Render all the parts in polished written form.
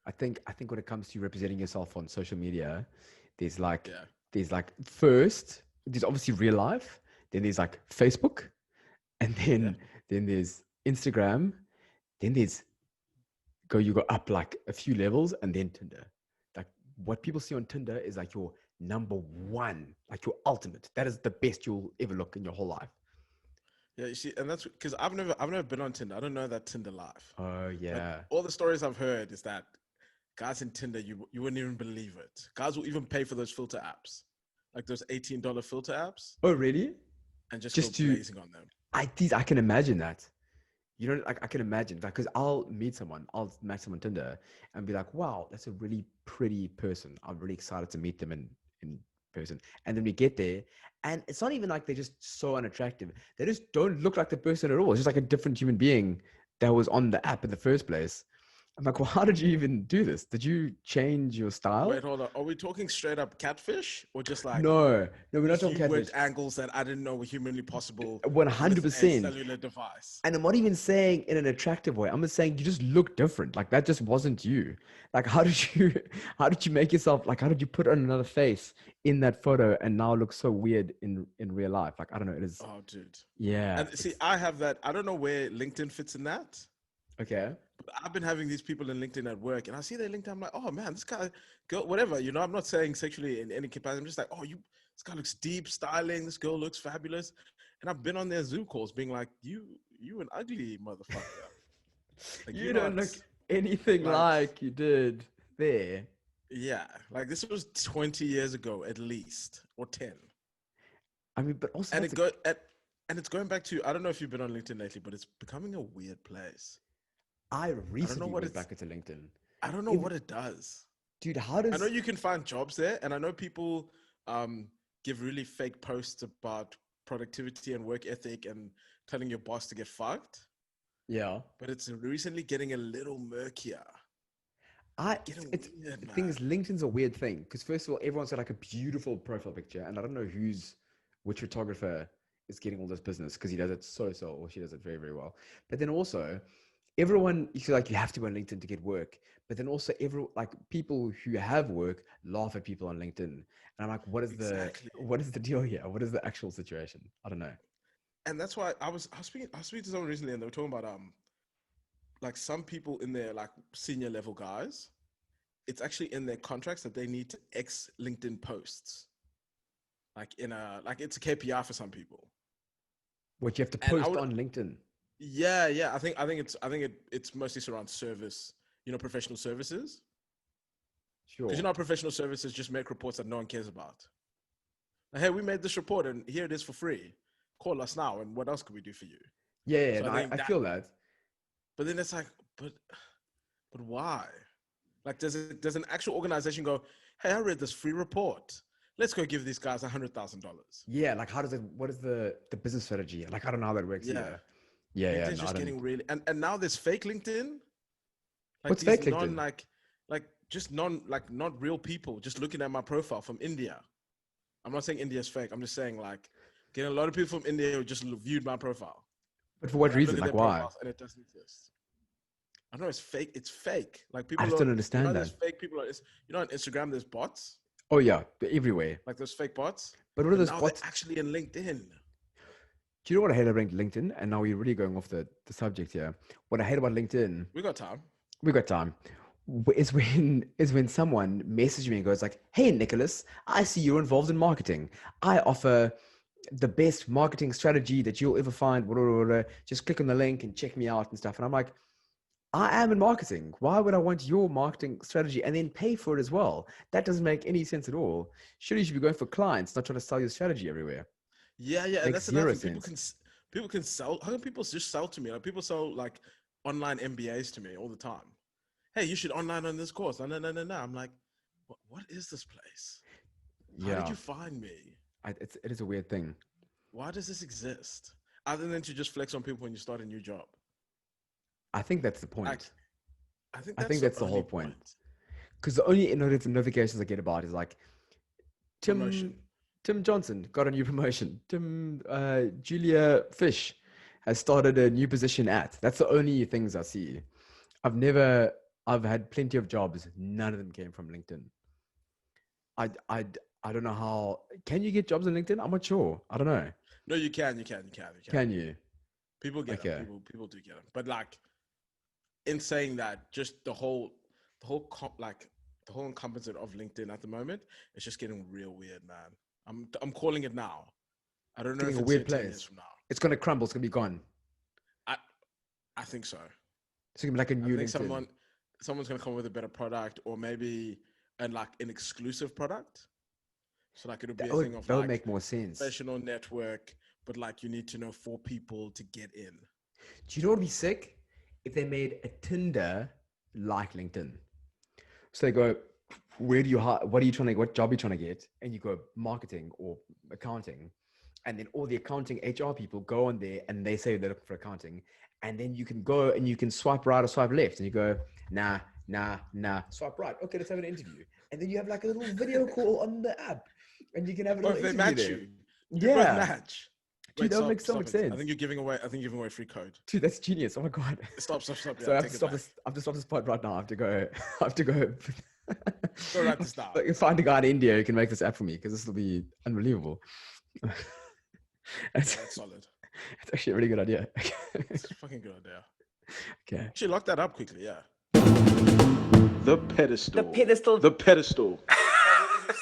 I think when it comes to representing yourself on social media, there's like Yeah. there's like first there's obviously real life, then there's like Facebook, and Yeah. then there's Instagram, then there's you go up like a few levels, and then Tinder. Like what people see on Tinder is like your number one, like your ultimate. That is the best you'll ever look in your whole life. Yeah, you see, and that's because I've never been on Tinder. I don't know that Tinder life. Oh But yeah. all the stories I've heard is that guys in Tinder, you wouldn't even believe it. Guys will even pay for those filter apps, like those $18 filter apps, Oh really? and just go Just to blazing on them. I can imagine that. You know, like I can imagine that because I'll match someone on Tinder and be like, wow, that's a really pretty person. I'm really excited to meet them in person. And then we get there, and it's not even like they're just so unattractive. They just don't look like the person at all. It's just like a different human being that was on the app in the first place. I'm like, well, how did you even do this? Did you change your Wait, style? hold on. Are we talking straight up catfish, or just like No, no, we're not just talking you catfish. worked angles that I didn't know were humanly possible with a 100%. cellular device? And I'm not even saying in an attractive way. I'm just saying you just look different. Like that just wasn't you. Like how did you how did you make yourself like how did you put on another face in that photo and now look so weird in real life? Like I don't know. It is Oh, dude. yeah. And see, It's I have that. I don't know where LinkedIn fits in that. okay. But I've been having these people in LinkedIn at work, and I see their LinkedIn. I'm like, oh man, this guy, girl, whatever. You know, I'm not saying sexually in any capacity. I'm just like, oh, this guy looks deep, styling. This girl looks fabulous. And I've been on their Zoom calls, being like, you an ugly motherfucker. Like you're You don't not look anything like, like you did there. yeah, like this was 20 years ago at least, or 10. I mean, but also And that's it a go at, and it's going back to, I don't know if you've been on LinkedIn lately, but it's becoming a weird place. I I don't know recently what went it's. back into LinkedIn. I don't know Every, what it does. dude, how I know does you can find jobs there, and I know people um, give really fake posts about productivity and work ethic and telling your boss to get fucked. yeah. But it's recently getting a little murkier. I Getting it's weird, the thing man. is LinkedIn's a weird thing because first of all, everyone's got like a beautiful profile picture, and I don't know which photographer is getting all this business because he does it so or she does it very well. But then also, everyone you feel like you have to go on LinkedIn to get work, but then also like people who have work laugh at people on LinkedIn, and I'm like, Exactly. what is the deal here? What is the actual situation? I don't know. And that's why I was speaking to someone recently, and they were talking about like some people in their like senior level guys, it's actually in their contracts that they need to X LinkedIn posts. Like in a like it's a KPI for some people. What you have to And I post would, on LinkedIn? yeah. I think it's mostly surrounds service, professional services. Because Sure. professional services just make reports that no one cares about. Like, hey, we made this report and here it is for free. Call us now, and what else could we do for you? Yeah, So I no, think I that, feel that. but then it's like, but why? Like, does an actual organization go, hey, I read this free report. Let's go give these guys $100,000. Yeah, like how does it? What is the business strategy? Like I don't know how that works Yeah, either. Yeah, yeah, LinkedIn's no, I just don't. getting really, and now there's fake LinkedIn, like What's these fake non LinkedIn? like just non like not real people just looking at my profile from India. I'm not saying India's fake. I'm just saying like getting a lot of people from India who just viewed my profile. But for And what then I look reason? at their Like why? profiles and it doesn't exist. I don't know. It's fake. It's fake. Like I people just are, don't understand there's that. fake people. On Instagram, there's bots, Oh yeah, they're everywhere. like those fake bots. But what are But those now they're bots? actually in LinkedIn. Do you know what I hate about LinkedIn? And now we're really going off the subject here. What I hate about LinkedIn, We got time. we got time, is when someone messages me and goes like, "Hey Nicholas, I see you're involved in marketing. I offer the best marketing strategy that you'll ever find. Blah, blah, blah, blah. Just click on the link and check me out and stuff." And I'm like, I am in marketing. Why would I want your marketing strategy and then pay for it as well? That doesn't make any sense at all. Surely you should be going for clients, not trying to sell your strategy everywhere. Yeah, and Makes that's another zero thing. sense. People can sell. How can people just sell to me? Like people sell like online MBAs to me all the time. Hey, you should online on this course. No, no, no, no, no. I'm like, what is this place? How did Yeah, you find me? it is a weird thing. Why does this exist? Other than to just flex on people when you start a new job. I think that's the Like, point. I think I that's think the that's the only whole point. point. Because the only notifications I get about is like Tim Promotion. Tim Johnson got a new promotion. Julia Fish has started a new position at. That's the only things I see. I've never. I've had plenty of jobs. None of them came from LinkedIn. I, I, I don't know how. Can you get jobs on LinkedIn? I'm not sure. I don't know. No, you can, you can, you can, you can. Can you? People get them. Okay. People do get them. But like, in saying that, just the whole encompassment of LinkedIn at the moment, it's just getting real weird, man. I'm calling it now. I don't It's know getting if a it's here weird 10 years place. from now. It's gonna crumble. It's gonna be gone. I I think so. It's gonna be like a I new think LinkedIn. someone's gonna come with a better product, or maybe an exclusive product. So like it'll be a thing of That would like make more sense. professional network, but like you need to know 4 people to get in. Do you know what would be sick? If they made a Tinder like LinkedIn. So they go, where do you hire? What job are you trying to get? And you go marketing or accounting. And then all the accounting HR people go on there and they say they're looking for accounting. And then you can go and you can swipe right or swipe left. And you go, nah, swipe right. Okay, let's have an interview. And then you have like a little video call on the app. And you can have a Or little if they interview match there. you, you both Yeah. match. Dude, Wait, that would make so stop much it. sense. I think you're giving away free code. Dude, that's genius. Oh my God. Stop. So Yeah, I have take to it stop back. this. I have to stop this pod right now. I have to go. I have to go. Go write this down. Like, find a guy in India who can make this app for me because this will be unbelievable. That's, That's solid. it's actually a really good idea. It's a fucking good idea. Okay. Actually, lock that up quickly. Yeah. The pedestal. The pedestal. The pedestal.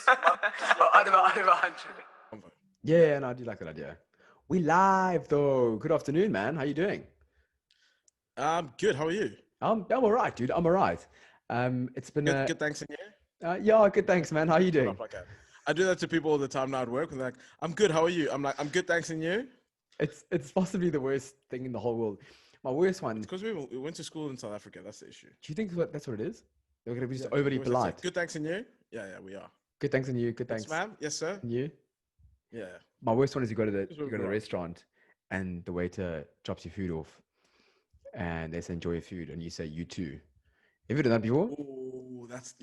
Over 100. Yeah, no, I do like that idea. We live though. Good afternoon, man. How you doing? Good. How are you? I'm all right, dude. I'm all right. It's been Good. Thanks in here. yeah, good. Thanks, man. How you doing? Up like that. I do that to people all the time now at work. And they're like, I'm good. How are you? I'm like, I'm good. Thanks in you. It's possibly the worst thing in the whole world. My worst one. Because we went to school in South Africa. That's the issue. Do you think that's what it is? They're gonna be just Yeah, overly we always say, polite. good. Thanks in you. Yeah, we are. Good thanks and you. Good thanks. Yes, ma'am. Yes, sir. And you. Yeah. My worst one is you go to That's what the we're on. restaurant and the waiter drops your food off and they say enjoy your food and you say you too. Have you done that before? Oh, that's.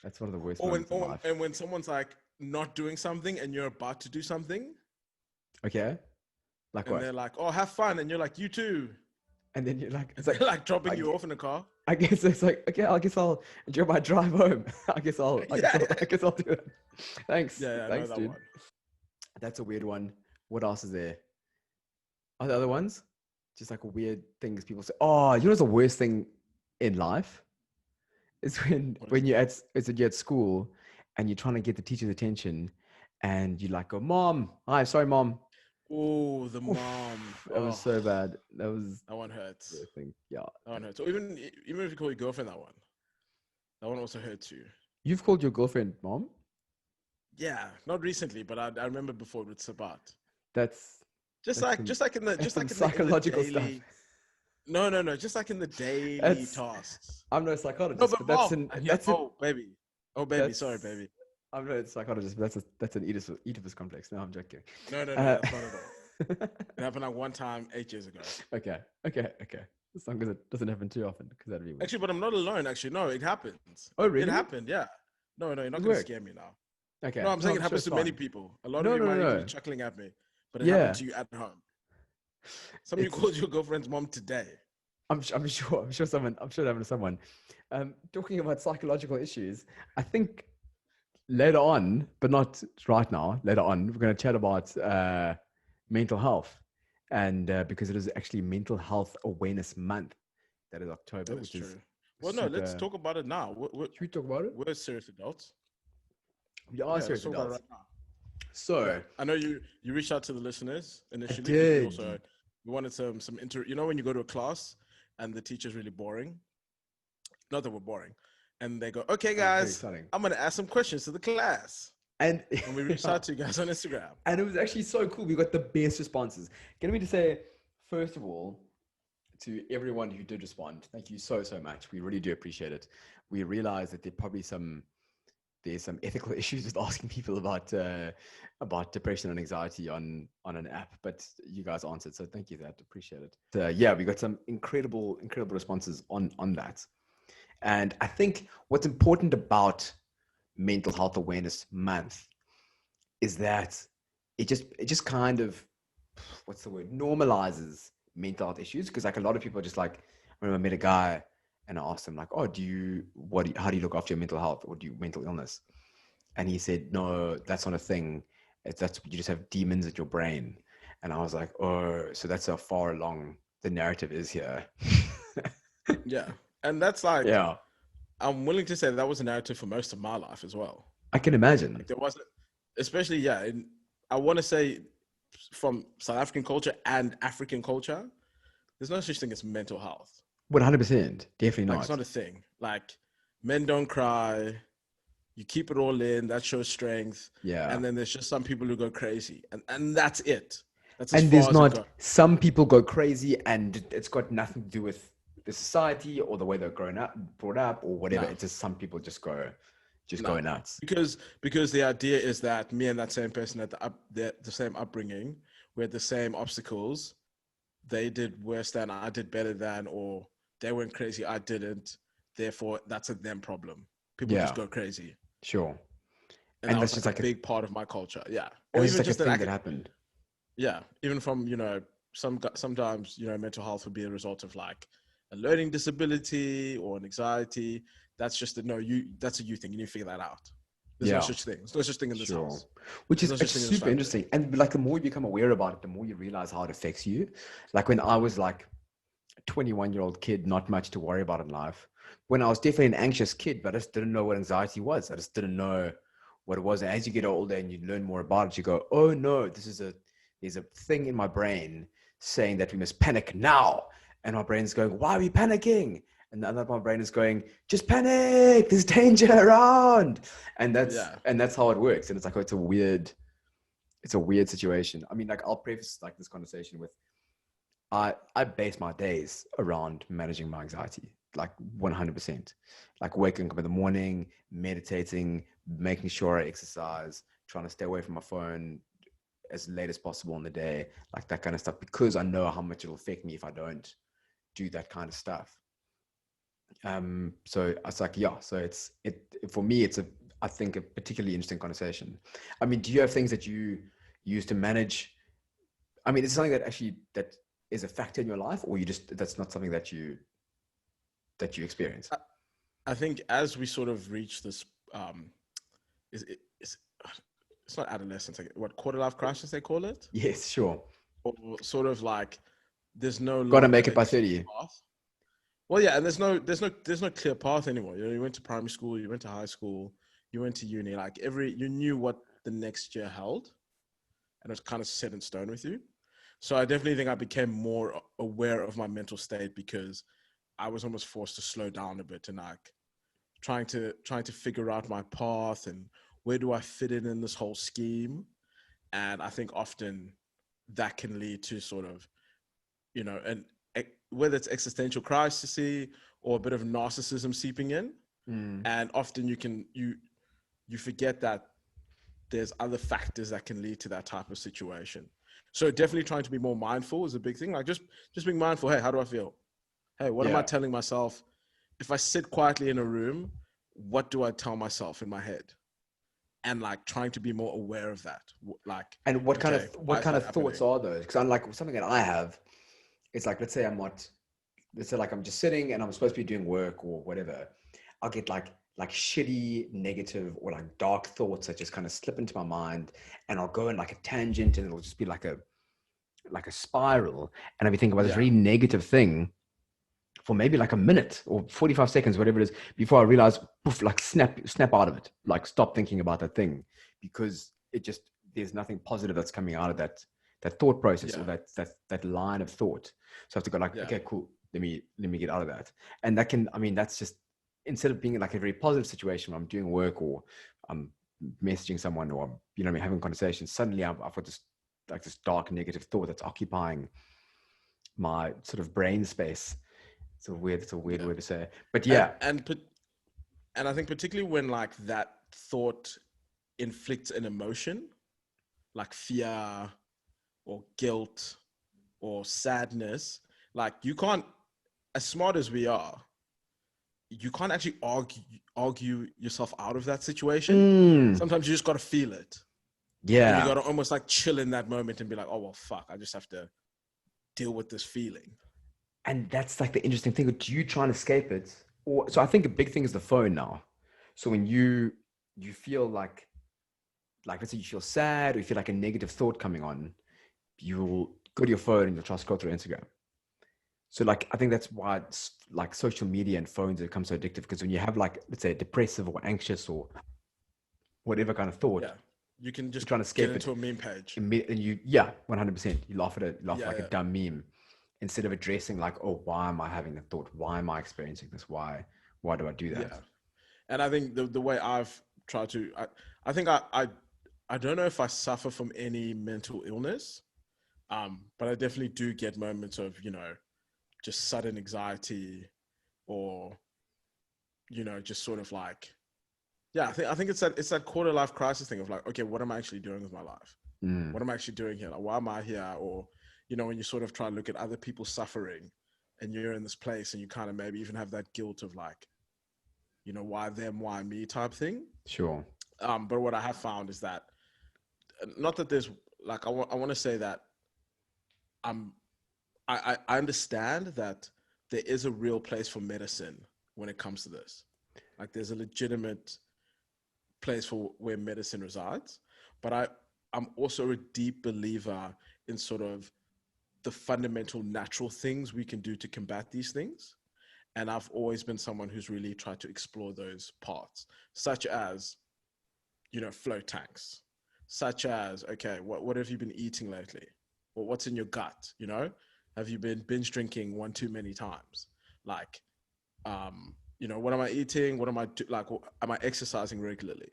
That's one of the worst Or moments in life. and when someone's like not doing something and you're about to do something, Okay. Like and what? they're like, "Oh, have fun," and you're like, "You too." And then you're like, It's it's like, like dropping you off in a car. I guess it's like, okay, I guess I'll enjoy my drive home. I guess I'll do it. Thanks. Yeah, I Thanks, know that dude. one. That's a weird one. What else is there? Are there other ones? Just like weird things people say. Oh, you know what's the worst thing in life? Is when you're at school and you're trying to get the teacher's attention and you like go, Mom, hi, sorry, Mom. Oh, the Oof, mom. That was so bad. That one hurts. the worst thing. Yeah. That one hurts. Or even if you call your girlfriend that one also hurts you. You've called your girlfriend Mom? Yeah, not recently, but I remember before with Sabat. That's Just That's like in the some in the psychological daily, stuff. No, just like in the daily That's- tasks. I'm no No, psychologist, but but that's mom, baby. Oh, baby, That's- sorry, baby. I'm no psychologist, but that's an Oedipus complex. No, I'm joking. No, Uh, that's not at all. It happened like one time 8 years ago. okay. As long as it doesn't happen too often, because that'd be weird. Actually, but I'm not alone. Actually, no, it happens. Oh, really? It happened. Yeah. No, you're not It gonna worked. scare me now. Okay. No, I'm saying it sure happens it's to many fine. people. A lot No, of you no, might no, even no. be chuckling at me, but it Yeah. happened to you at home. Somebody It's- called your girlfriend's mom today. I'm sure it happened to someone. Talking about psychological issues, I think later on, but not right now, later on, we're going to chat about mental health. And because it is actually Mental Health Awareness Month. That is October, That is which true. is Well, no, let's super- talk about it now. Should we talk about it? We're serious adults. We are Yeah, let's serious talk about it adults. right now. So, Yeah. I know you reached out to the listeners initially. 'Cause did. We also we wanted some you know when you go to a class and the teacher's really boring. Not that we're boring. And they go, okay, very guys, exciting. I'm gonna ask some questions to the class. And And we reached out to you guys on Instagram. and it was actually so cool. We got the best responses. Get me to say, first of all, to everyone who did respond, thank you so much. We really do appreciate it. We realize that there's some ethical issues with asking people about depression and anxiety on an app, but you guys answered, so thank you for that. Appreciate it. Yeah, we got some incredible responses on that. And I think what's important about Mental Health Awareness Month is that it just kind of, what's the word, normalizes mental health issues, because like a lot of people are just like, when I met a guy and I asked him like, oh, how do you look after your mental health or do you mental illness? And he said, no, that's not a thing. That's you just have demons at your brain. And I was like, oh, so that's how far along the narrative is here. Yeah. And that's like, Yeah, I'm willing to say that was a narrative for most of my life as well. I can imagine. Like there wasn't, especially, yeah, I want to say from South African culture and African culture, there's no such thing as mental health. 100%, definitely Like it's not. not a thing. Like men don't cry. You keep it all in. That shows strength. Yeah. And then there's just some people who go crazy, and that's it. That's as And far there's as it not, goes. some people go crazy and it's got nothing to do with the society or the way they're brought up or whatever. No, It's just some people just go no, nuts. because the idea is that me and that same person at the same upbringing, we had the same obstacles. They did worse than I did better than, or they went crazy, I didn't. Therefore, that's a them problem. People just Yeah, go crazy. sure. And And that that's was just like a like big part of my culture. Yeah. and Or that's just even like a just that thing that happened. yeah, even from, sometimes, mental health would be a result of like a learning disability or an anxiety. That's just that's a you thing. You need to figure that out. There's no Yeah, such thing. There's no such thing in this sure. house. Which There's is, no it's such thing in this super family. interesting. And like the more you become aware about it, the more you realize how it affects you. Like when I was like a 21-year-old kid, not much to worry about in life. When I was definitely an anxious kid, but I just didn't know what anxiety was. I just didn't know what it was. And as you get older and you learn more about it, you go, oh no, there's a thing in my brain saying that we must panic now. And my brain's going, why are we panicking? And the other my brain is going, just panic, there's danger around. And Yeah. that's how it works. And it's like, oh, it's a weird situation. I mean, like I'll preface like this conversation with I base my days around managing my anxiety, like 100%. Like waking up in the morning, meditating, making sure I exercise, trying to stay away from my phone as late as possible in the day, like that kind of stuff, because I know how much it'll affect me if I don't do that kind of stuff. So it's like, yeah, so it for me, I think a particularly interesting conversation. I mean, do you have things that you use to manage? I mean, is it something that is a factor in your life, or that's not something that you experience? I think as we sort of reach this, is it, it's not adolescence, like what quarter life crisis they call it, Yes, sure. or sort of like there's no Got to longer make it a by clear 30. path. Well, yeah, and there's no clear path anymore. You went to primary school, you went to high school, you went to uni. Like you knew what the next year held, and it was kind of set in stone with you. So I definitely think I became more aware of my mental state because I was almost forced to slow down a bit and like trying to figure out my path and where do I fit in this whole scheme. And I think often that can lead to sort of, and whether it's existential crisis or a bit of narcissism seeping in. Mm, And often you forget that there's other factors that can lead to that type of situation. So definitely trying to be more mindful is a big thing. Like just being mindful. Hey, how do I feel? Hey, what am I yeah. telling myself? If I sit quietly in a room, what do I tell myself in my head? And like trying to be more aware of that. Like, And what kind of okay, why is that thoughts happening? are those? Because unlike something that I have, it's like let's say like I'm just sitting and I'm supposed to be doing work or whatever. I'll get like shitty, negative or like dark thoughts that just kind of slip into my mind, and I'll go in like a tangent, and it'll just be like a spiral, and I'll be thinking about this Yeah, really negative thing for maybe like a minute or 45 seconds, whatever it is, before I realize, poof, like snap out of it, like stop thinking about that thing, because there's nothing positive that's coming out of that thought process or yeah, that line of thought. So I have to go like, yeah, okay, cool. Let me get out of that. And that can, I mean, that's just, instead of being like a very positive situation where I'm doing work or I'm messaging someone or I'm having conversations, suddenly I've got this dark negative thought that's occupying my sort of brain space. It's a weird yeah. way to say it. But And yeah, and I think particularly when like that thought inflicts an emotion, like fear or guilt or sadness, like you can't, as smart as we are, you can't actually argue yourself out of that situation. mm, Sometimes you just got to feel it, and you yeah, got to almost like chill in that moment and be like, oh well, fuck, I just have to deal with this feeling. And that's like the interesting thing. Do you try and escape it? Or so I think a big thing is the phone now. So when you feel like let's say you feel sad or you feel like a negative thought coming on, you'll go to your phone and you'll try to scroll through Instagram. So like I think that's why it's like social media and phones have become so addictive, because when you have like let's say depressive or anxious or whatever kind of thought, Yeah, you can you're just trying to get escape it into a meme page. and you, yeah, 100%, you laugh at it, laugh at Yeah, like a yeah, dumb meme instead of addressing like, oh, why am I having the thought, why am I experiencing this, why do I do that? yeah. And I think the way I've tried to, I think I don't know if I suffer from any mental illness, but I definitely do get moments of, just sudden anxiety or, just sort of like, yeah, I think it's that quarter life crisis thing of like, okay, what am I actually doing with my life? Mm, What am I actually doing here? Like, why am I here? Or, when you sort of try to look at other people suffering and you're in this place and you kind of maybe even have that guilt of like, why them, why me type thing. sure. But what I have found is that not that there's like I want to say that I'm I understand that there is a real place for medicine when it comes to this. Like there's a legitimate place for where medicine resides, but I'm also a deep believer in sort of the fundamental natural things we can do to combat these things. And I've always been someone who's really tried to explore those parts, such as, float tanks, such as, okay, what have you been eating lately? Or what's in your gut? Have you been binge drinking one too many times? Like, what am I eating? What am I like? Am I exercising regularly?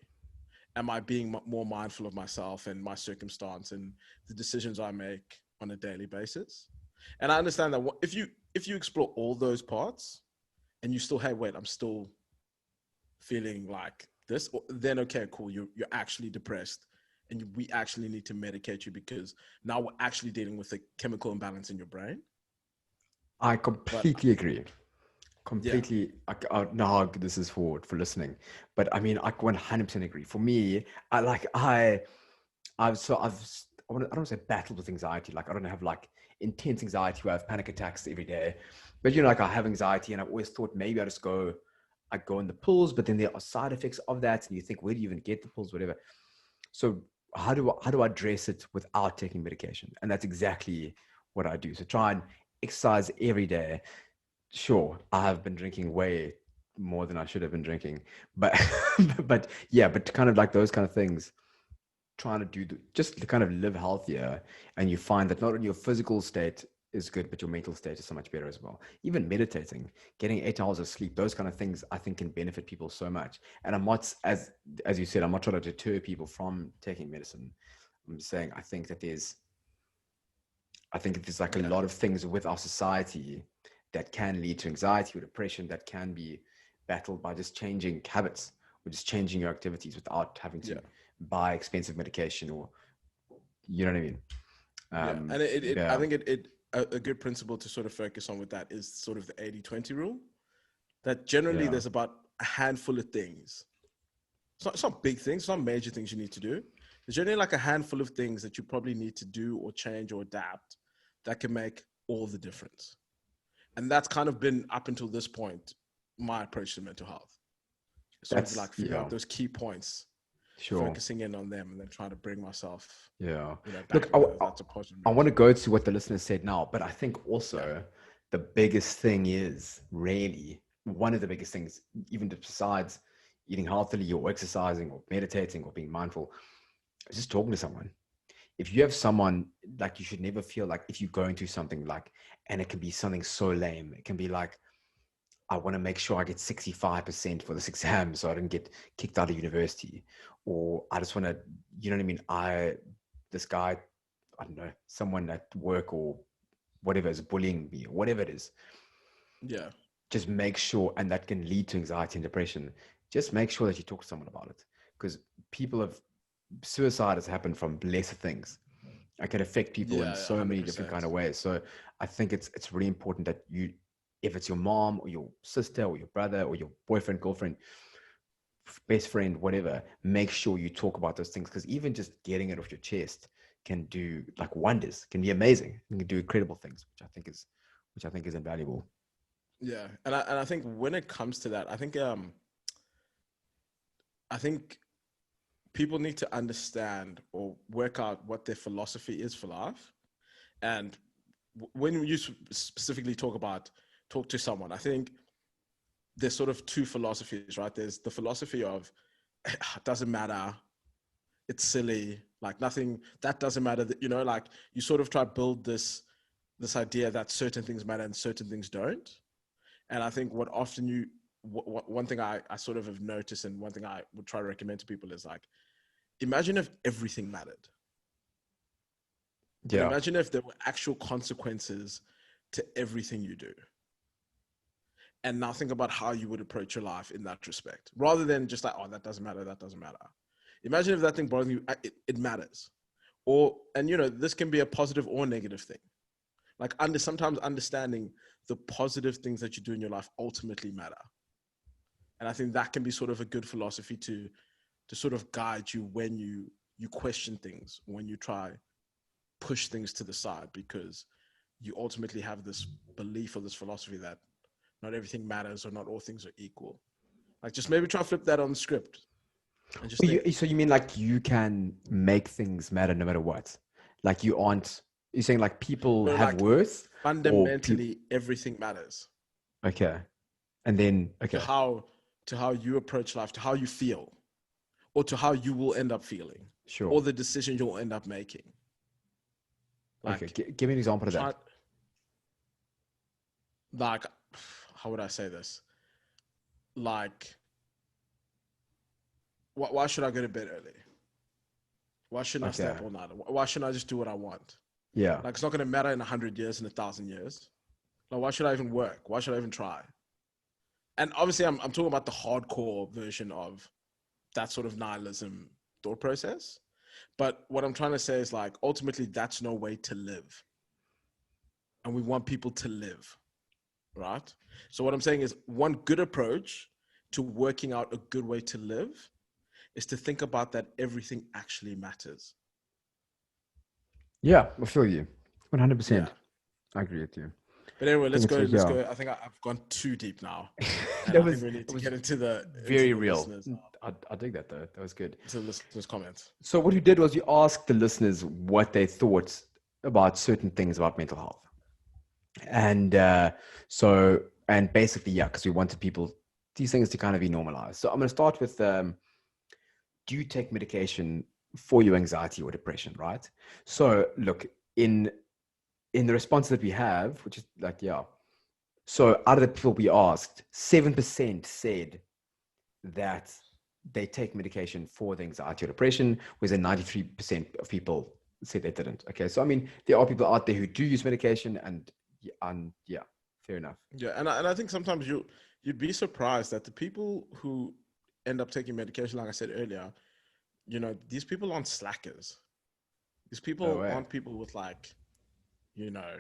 Am I being more mindful of myself and my circumstance and the decisions I make on a daily basis? And I understand that if you explore all those parts and you still, hey, wait, I'm still feeling like this, then okay, cool, you're actually depressed, and we actually need to medicate you because now we're actually dealing with a chemical imbalance in your brain. I But completely agree. yeah, Completely. I know how good this is for listening, but I mean, I 100% agree. For me, I've so I've I don't want to say battled with anxiety. Like I don't have like intense anxiety where I have panic attacks every day, but like I have anxiety, and I've always thought maybe I go in the pills, but then there are side effects of that, and you think, where do you even get the pills, whatever. So how do I address it without taking medication? And that's exactly what I do. So try and exercise every day. Sure, I have been drinking way more than I should have been drinking, but but yeah, but kind of like those kind of things, trying to just to kind of live healthier, and you find that not only your physical state is good, but your mental state is so much better as well. Even meditating, getting 8 hours of sleep, those kind of things I think can benefit people so much. And I'm not, as you said, I'm not trying to deter people from taking medicine. I'm saying I think there's like a yeah, lot of things with our society that can lead to anxiety or depression that can be battled by just changing habits or just changing your activities without having to yeah, buy expensive medication, or you know what I mean? yeah. And I Yeah, think a good principle to sort of focus on with that is sort of the 80-20 rule, that generally yeah, there's about a handful of things. It's not big things, it's not major things you need to do. There's generally like a handful of things that you probably need to do or change or adapt that can make all the difference. And that's kind of been up until this point my approach to mental health. Sort of like figure yeah, out those key points, sure. focusing in on them, and then trying to bring myself, Yeah. back Look, into that's a positive I want to mindset. go to what the listener said now, but I think Yeah, also the biggest thing is really one of the biggest things, even besides eating healthily or exercising or meditating or being mindful, is just talking to someone. If you have someone, like, you should never feel like if you're going through something like, and it can be something so lame, it can be like, I want to make sure I get 65% for this exam so I don't get kicked out of university. Or I just want to, you know what I mean? This guy, I don't know, someone at work or whatever is bullying me, or whatever it is, yeah, just make sure, and that can lead to anxiety and depression. Just make sure that you talk to someone about it, because suicide has happened from lesser things. It can affect people in yeah, so many different 100%. kind of ways. So I think it's really important that if it's your mom or your sister or your brother or your boyfriend, girlfriend, best friend, whatever, make sure you talk about those things, because even just getting it off your chest can do like wonders, can be amazing, and can do incredible things, which I think is which I think is invaluable. Yeah, and I think when it comes to that, I think people need to understand or work out what their philosophy is for life. And when you specifically talk to someone, I think there's sort of two philosophies, right? There's the philosophy of it doesn't matter, it's silly, like nothing that doesn't matter. That, you know, like you sort of try to build this idea that certain things matter and certain things don't. And I think what often one thing I sort of have noticed, and one thing I would try to recommend to people is like, imagine if everything mattered, and Yeah. imagine if there were actual consequences to everything you do. And now think about how you would approach your life in that respect, rather than just like, oh, that doesn't matter, that doesn't matter. Imagine if that thing bothers you, it matters. And you know, this can be a positive or negative thing. Like sometimes understanding the positive things that you do in your life ultimately matter. And I think that can be sort of a good philosophy to sort of guide you when you question things, when you try push things to the side, because you ultimately have this belief or this philosophy that not everything matters or not all things are equal. Like just maybe try to flip that on the script and just think, So you mean like you can make things matter no matter what? Like you aren't, you're saying like people no, have like worth or people, fundamentally everything matters okay. And then, to okay, how you approach life, to how you feel, or to how you will end up feeling, sure. or the decision you'll end up making. Okay. Like Give me an example of try that. like how would I say this? Like why should I go to bed early? Why shouldn't I stay Okay. up all night? Why shouldn't I just do what I want? Yeah. Like it's not going to matter in 100 years, in 1,000 years. Like why should I even work? Why should I even try? And obviously, I'm talking about the hardcore version of that sort of nihilism thought process. But what I'm trying to say is like ultimately that's no way to live, and we want people to live, right? So what I'm saying is one good approach to working out a good way to live is to think about that everything actually matters. Yeah. I feel you. Yeah. 100%. I agree with you. But anyway, I think it's, let's yeah. go. I think I've gone too deep now, and That I think was, we need it to was get into very the real. listeners I dig that though. That was good. to the listeners' comments. So what you did was you asked the listeners what they thought about certain things about mental health. And and basically, yeah, because we wanted people, these things to kind of be normalized. So I'm going to start with, do you take medication for your anxiety or depression, right? So look, in the response that we have, which is like, yeah. So out of the people we asked, 7% said that they take medication for the anxiety or depression, whereas 93% of people say they didn't. Okay, so I mean, there are people out there who do use medication, and yeah, fair enough. Yeah, and I think sometimes you'd be surprised that the people who end up taking medication, like I said earlier, you know, these people aren't slackers. These Oh, people yeah. aren't people with like, you know,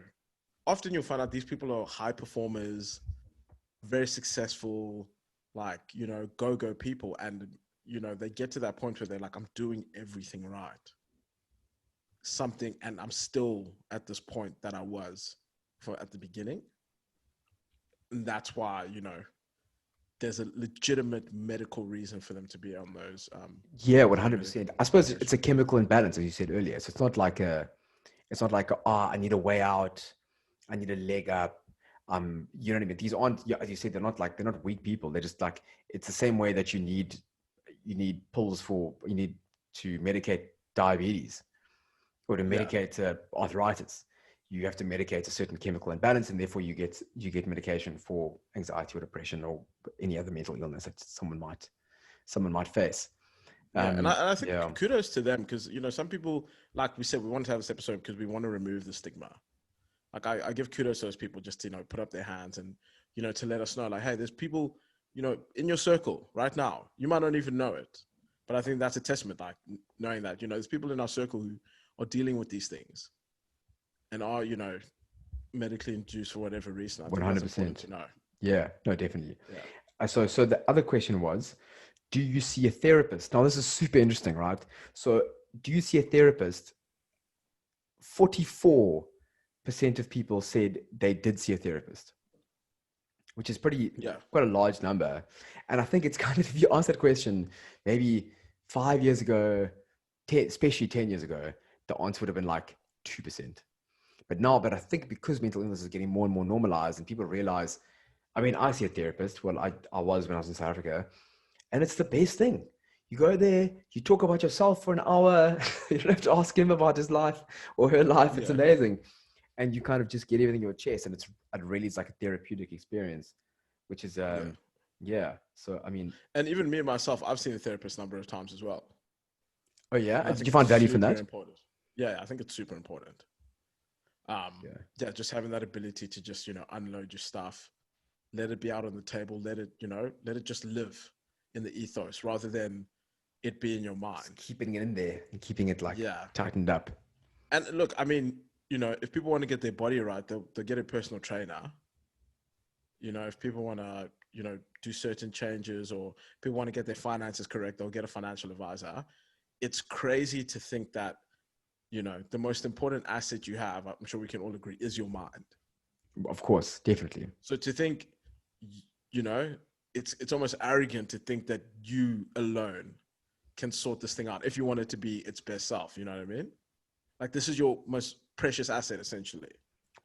often you'll find out these people are high performers, very successful, like, you know, go people. And, you know, they get to that point where they're like, I'm doing everything right. Something, and I'm still at this point that I was for at the beginning. And that's why, you know, there's a legitimate medical reason for them to be on those Yeah, on that 100%. medical I suppose it's medication. a chemical imbalance, as you said earlier. So it's not like, I need a way out, I need a leg up. You know what I mean? These aren't, yeah, as you said, they're not weak people. They're just like, it's the same way that you need pills for, you need to medicate diabetes or to Yeah, medicate arthritis. You have to medicate a certain chemical imbalance, and therefore you get medication for anxiety or depression or any other mental illness that someone might face. yeah, and I think Yeah, kudos to them because you know some people, like we said, we wanted to have this episode because we want to remove the stigma. Like I give kudos to those people just to you know put up their hands and you know to let us know like hey, there's people you know in your circle right now. You might not even know it, but I think that's a testament. Like knowing that you know there's people in our circle who are dealing with these things and are you know medically induced for whatever reason. I think that's important 100%. to know. Yeah, no, definitely. Yeah. So the other question was, do you see a therapist? Now this is super interesting, right? So do you see a therapist? 44 of people said they did see a therapist, which is Yeah. quite a large number. And I think it's kind of, if you ask that question maybe 5 years ago, especially 10 years ago, the answer would have been like 2%. But I think because mental illness is getting more and more normalized and people realize, I mean, I see a therapist. Well, I was when I was in South Africa, and it's the best thing. You go there, you talk about yourself for an hour. You don't have to ask him about his life or her life. It's Yeah. amazing. And you kind of just get everything in your chest, and it really is like a therapeutic experience, which is, Yeah. yeah. So, I mean, And even me myself, I've seen a therapist a number of times as well. oh, yeah. And I Did think you it's find value from super that? important. Yeah, I think it's super important. Yeah. Yeah, just having that ability to just, unload your stuff, let it be out on the table, let it just live in the ethos rather than it be in your Just mind. keeping it in there and keeping it like Yeah. tightened up. And look, I mean, if people want to get their body right, they'll get a personal trainer. If people want to, do certain changes or people want to get their finances correct, they'll get a financial advisor. It's crazy to think that, the most important asset you have, I'm sure we can all agree, is your mind. Of course, definitely. So to think, you know, it's almost arrogant to think that you alone can sort this thing out if you want it to be its best self. You know what I mean? Like this is your most precious asset, essentially.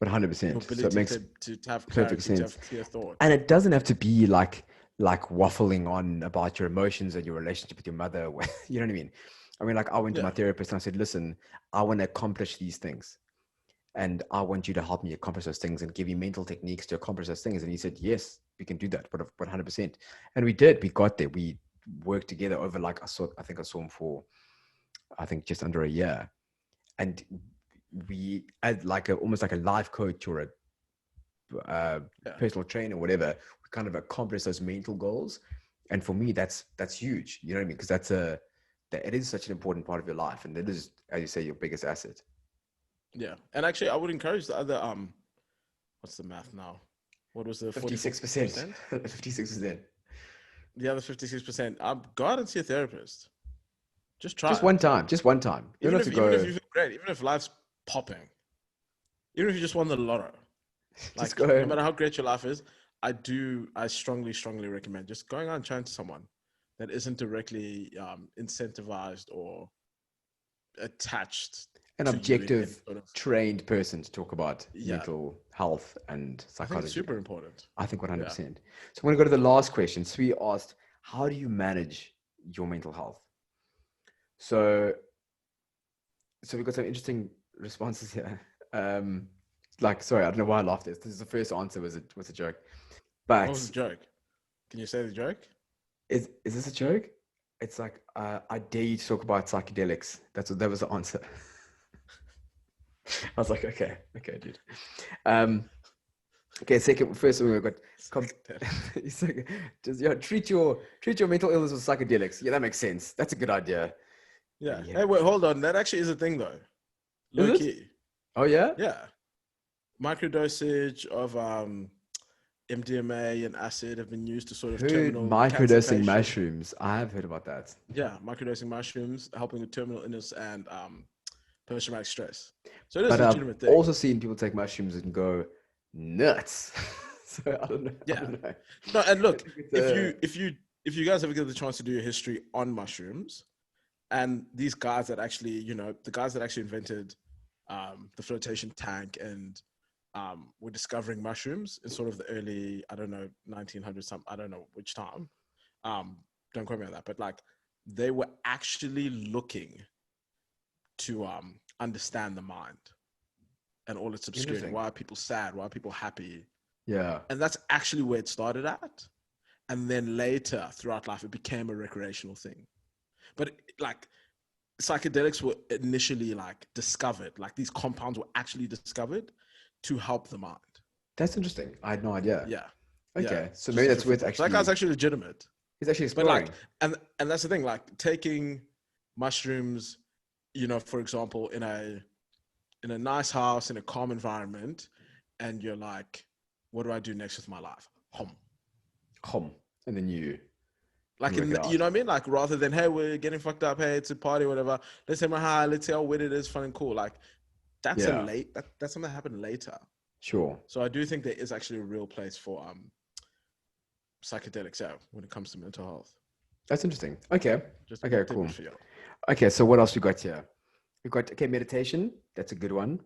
But Your 100%. So it ability makes to have perfect clarity, to sense. have clear And thoughts. it doesn't have to be like waffling on about your emotions and your relationship with your mother. You know what I mean? I mean, like I went to my Yeah, therapist and I said, listen, I want to accomplish these things. And I want you to help me accomplish those things and give you mental techniques to accomplish those things. And he said, yes, we can do that, but 100%. And we did. We got there. We worked together over like I think I saw him for I think just under a year, and we had like almost like a life coach or a uh, yeah, personal trainer, whatever. We kind of accomplish those mental goals. And for me, that's huge. You know what I mean? Because that it is such an important part of your life, and it is, as you say, your biggest asset. yeah. And actually, I would encourage the other what's the math now? What was the 44 56%. percent? 56%. The other 56%. Go out and see a therapist. Just try Just one it. time. Just one time. You don't have to Even if go. you feel great, even if life's popping, even if you just won the lotto, Just like no go. matter how great your life is, I strongly, strongly recommend just going out and chatting to someone that isn't directly incentivized or attached An to you in any objective, sort of, trained person to talk about yeah. mental health and I think it's psychology. super important. I think Yeah. 100%. So I'm going to go to the last question. So we asked, how do you manage your mental health? So, so we've got some interesting responses here. Um, like, sorry, I don't know why I laughed. This is the first answer was a joke. What was But the joke? Can you say the joke? is this a joke? It's like I dare you to talk about psychedelics. That was the answer. I was like, okay, dude. Um, okay, first we got. It's like, just treat your mental illness with psychedelics. Yeah, that makes sense. That's a good idea. Yeah. And Hey, yeah, wait, hold on. That actually is a thing though. is Low it? key. Oh yeah. Yeah. Microdosage of MDMA and acid have been used to sort of Heard terminal cancer microdosing patients. mushrooms. I have heard about that. Yeah, microdosing mushrooms, helping with terminal illness and post-traumatic stress. So it is But a I've legitimate thing. also seen people take mushrooms and go nuts. So I don't know. I Yeah. don't know. No, and I look, think it's if you guys ever get the chance to do a history on mushrooms, and these guys that actually, the guys that actually invented the flotation tank and were discovering mushrooms in sort of the early, I don't know, 1900s, I don't know which time. Um, don't quote me on that, but like they were actually looking to understand the mind and all its obscurity. interesting. Why are people sad? Why are people happy? Yeah. And that's actually where it started at. And then later, throughout life, it became a recreational thing. But like psychedelics were initially like discovered, like these compounds were actually discovered to help the mind. That's interesting. I had no idea. Yeah, yeah. Okay. So Just maybe a that's different worth thought. So that guy's actually actually legitimate. he's actually But like, exploring. and that's the thing. Like taking mushrooms, for example, in a nice house in a calm environment, and you're like, what do I do next with my life? Home. Home. And then you Like work it you out. know what I mean? Like rather than hey, we're getting fucked up, hey, it's a party, whatever. Let's say my high, let's see how wet it is, fun and cool. Like that's Yeah, that's something that happened later. sure. So I do think there is actually a real place for psychedelics, yeah, when it comes to mental health. That's interesting. Okay. Just a Okay, different cool. feel. Okay, so what else we got here? We got, okay, meditation. That's a good one.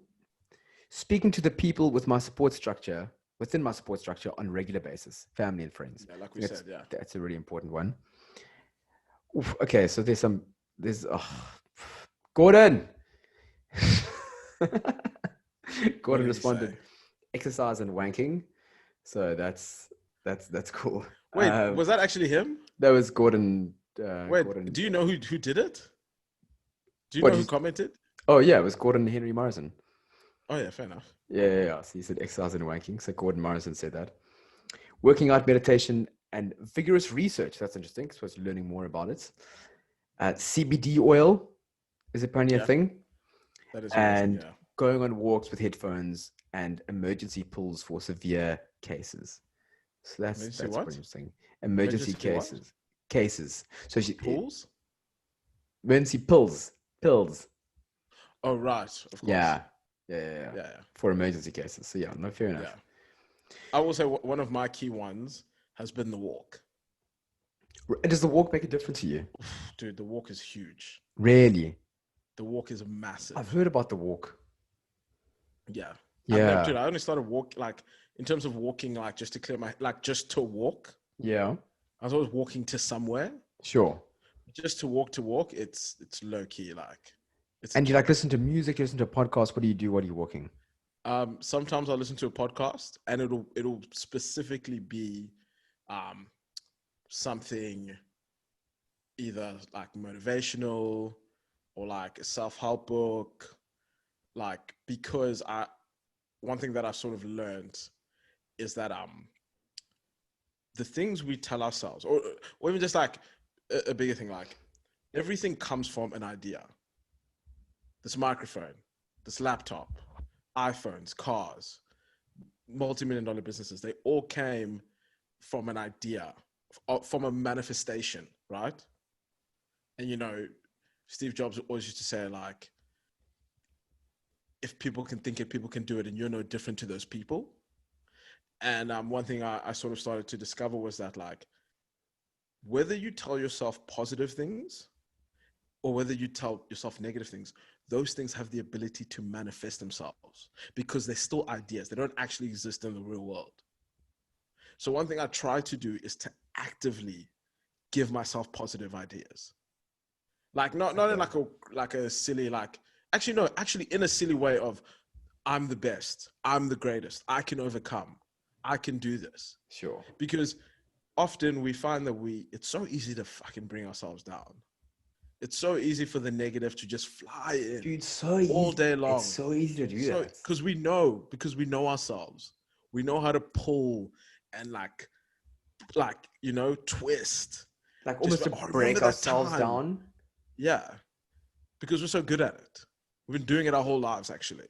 Speaking to the people within my support structure on a regular basis, family and friends. Yeah, like I we think said, yeah. that's a really important one. Oof, okay, so there's Gordon. What Gordon did he say? responded, exercise and wanking. So that's cool. Wait, was that actually him? That was Gordon. Wait, Gordon. do you know who did it? Do you What? know who commented? Oh yeah, it was Gordon Henry Morrison. Oh yeah, fair enough. Yeah. So he said exercise and wanking. So Gordon Morrison said that. Working out, meditation, and vigorous research. That's interesting. So I was learning more about it. CBD oil is apparently a Yeah, thing, that is a real thing. and Yeah. going on walks with headphones and emergency pulls for severe cases. So Did you say that's pretty what? interesting. Emergency Emergency for what? cases. So Pools? emergency pills. Oh right, of course. Yeah, yeah. Yeah, yeah, For emergency cases. So yeah, no, fair yeah. enough. I will say one of my key ones has been the walk. Does the walk make a difference to you? Dude, the walk is huge. Really? The walk is I've massive. heard about the walk. Yeah. Yeah, Dude, I only started walk like in terms of walking, like just to clear my like just to walk. yeah, I was always walking to somewhere. sure. Just to walk, it's low key, like it's a And you like journey. listen to music, you listen to podcasts. What do you do while you're walking? Sometimes I listen to a podcast and it'll specifically be um something either like motivational or like a self-help book. Like because I one thing that I've sort of learned is that the things we tell ourselves, or even just like a bigger thing, like everything comes from an idea. This microphone, this laptop, iPhones, cars, multi-million dollar businesses, they all came from an idea, from a manifestation, right? And you know, Steve Jobs always used to say, like, if people can think it, people can do it, and you're no different to those people. And one thing I sort of started to discover was that, like, whether you tell yourself positive things or whether you tell yourself negative things, those things have the ability to manifest themselves because they're still ideas. They don't actually exist in the real world. So one thing I try to do is to actively give myself positive ideas. Like not in like a silly, like actually no, actually in a silly way of I'm the best, I'm the greatest, I can overcome, I can do this. Sure. Because often we find that it's so easy to fucking bring ourselves down. It's so easy for the negative to just fly in Dude, so all easy. day It's long. so easy to do So that. because we know ourselves. We know how to pull and like you know, twist. Like Just almost to oh, remember break that ourselves time. down. Yeah. Because we're so good at it. We've been doing it our whole lives, actually.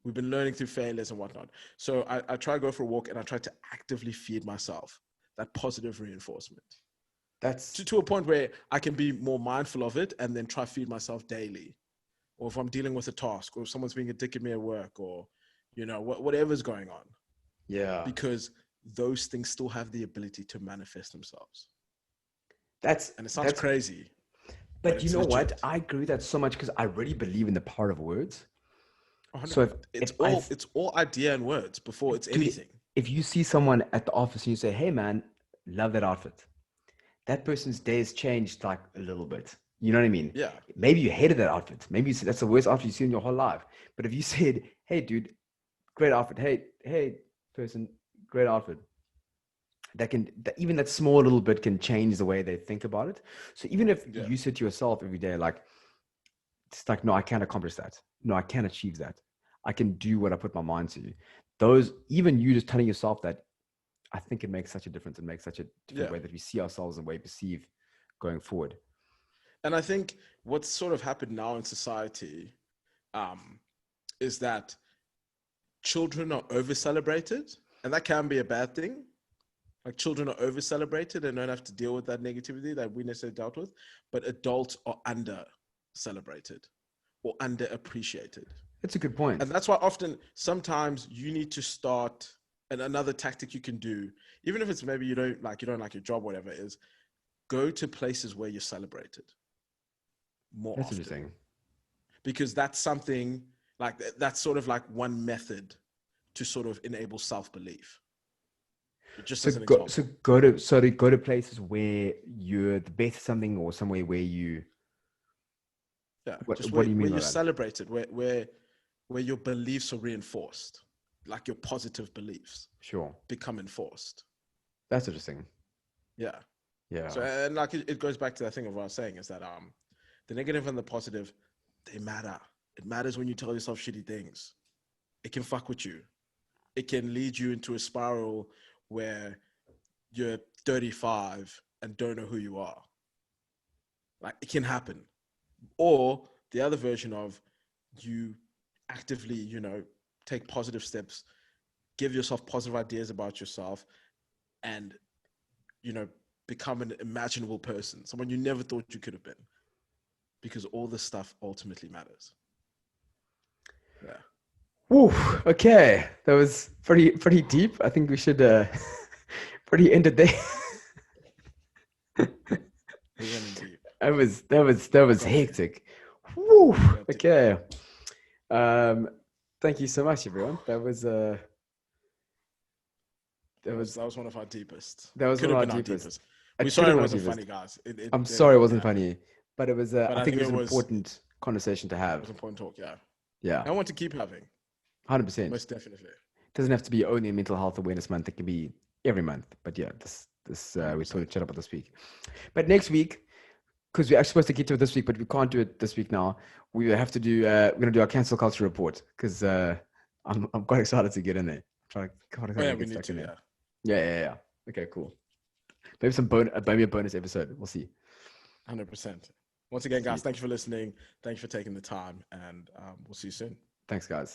We've been learning through failures and whatnot. So I try to go for a walk and I try to actively feed myself that positive reinforcement That's to a point where I can be more mindful of it and then try to feed myself daily. Or if I'm dealing with a task or if someone's being a dick at me at work or, you know, whatever's going on. yeah. Because those things still have the ability to manifest themselves. That's And it sounds that's crazy, but but you it's know what? legit. I agree with that so much because I really believe in the power of words. 100. So It's if I it's all idea and words before it's dude, anything. if you see someone at the office and you say, "Hey man, love that outfit," that person's day has changed like a little bit. You know what I mean? Yeah. Maybe you hated that outfit. Maybe you said that's the worst outfit you've seen in your whole life. But if you said, "Hey dude, great outfit. Hey person, great outfit," even that small little bit can change the way they think about it. So even if Yeah. you say to yourself every day, like, it's like, no, I can't accomplish that. No, I can't achieve that. I can do what I put my mind to. Those, even you just telling yourself that, I think it makes such a difference. It makes such a different Yeah. way that we see ourselves and way we perceive going forward. And I think what's sort of happened now in society um, is that children are over celebrated, and that can be a bad thing. Like children are over celebrated and don't have to deal with that negativity that we necessarily dealt with, but adults are under celebrated or under appreciated. That's a good point. And that's why often, sometimes you need to start, and another tactic you can do, even if it's maybe you don't like your job, whatever, is go to places where you're celebrated more That's often. interesting. Because that's something like, that's sort of like one method to sort of enable self-belief. Just So as an example. to go to places where you're the best at something, or somewhere where you, Yeah. Just what do you where mean by you're that? celebrated, where your beliefs are reinforced, like your positive beliefs Sure. become enforced. That's interesting. Yeah. So, Yeah. and like it goes back to that thing of what I was saying, is that the negative and the positive, they matter. It matters when you tell yourself shitty things. It can fuck with you. It can lead you into a spiral where you're 35 and don't know who you are. Like, it can happen. Or the other version of, you actively, take positive steps, give yourself positive ideas about yourself, and, become an imaginable person, someone you never thought you could have been, because all this stuff ultimately matters. Yeah. Woo. Okay. That was pretty deep. I think we should pretty end it there. We went in deep. That was Got you. hectic. Woo. Got you. Okay. Thank you so much, everyone. That was That was one of our deepest. that was Could one of have our been our deepest. deepest. We're It could sorry have it been our wasn't deepest. funny, guys. I'm sorry it wasn't Yeah. funny, but it was. But I I think think it was it an was important conversation to have. important talk. Yeah. Yeah, I want to keep having. 100%. Most definitely. Doesn't have to be only Mental Health Awareness Month. It can be every month. But yeah, this we thought 100%. we'd chat about this week. But next week, because we're actually supposed to get to it this week, but we can't do it this week now. We have to do. We're gonna do our cancel culture report, because I'm quite excited to get in there. Quite Oh excited yeah, to we get need stuck to. in there. Yeah. Yeah. Okay, cool. Maybe maybe a bonus episode. We'll see. 100%. Once again, guys, Sweet. thank you for listening. Thanks for taking the time, and we'll see you soon. Thanks, guys.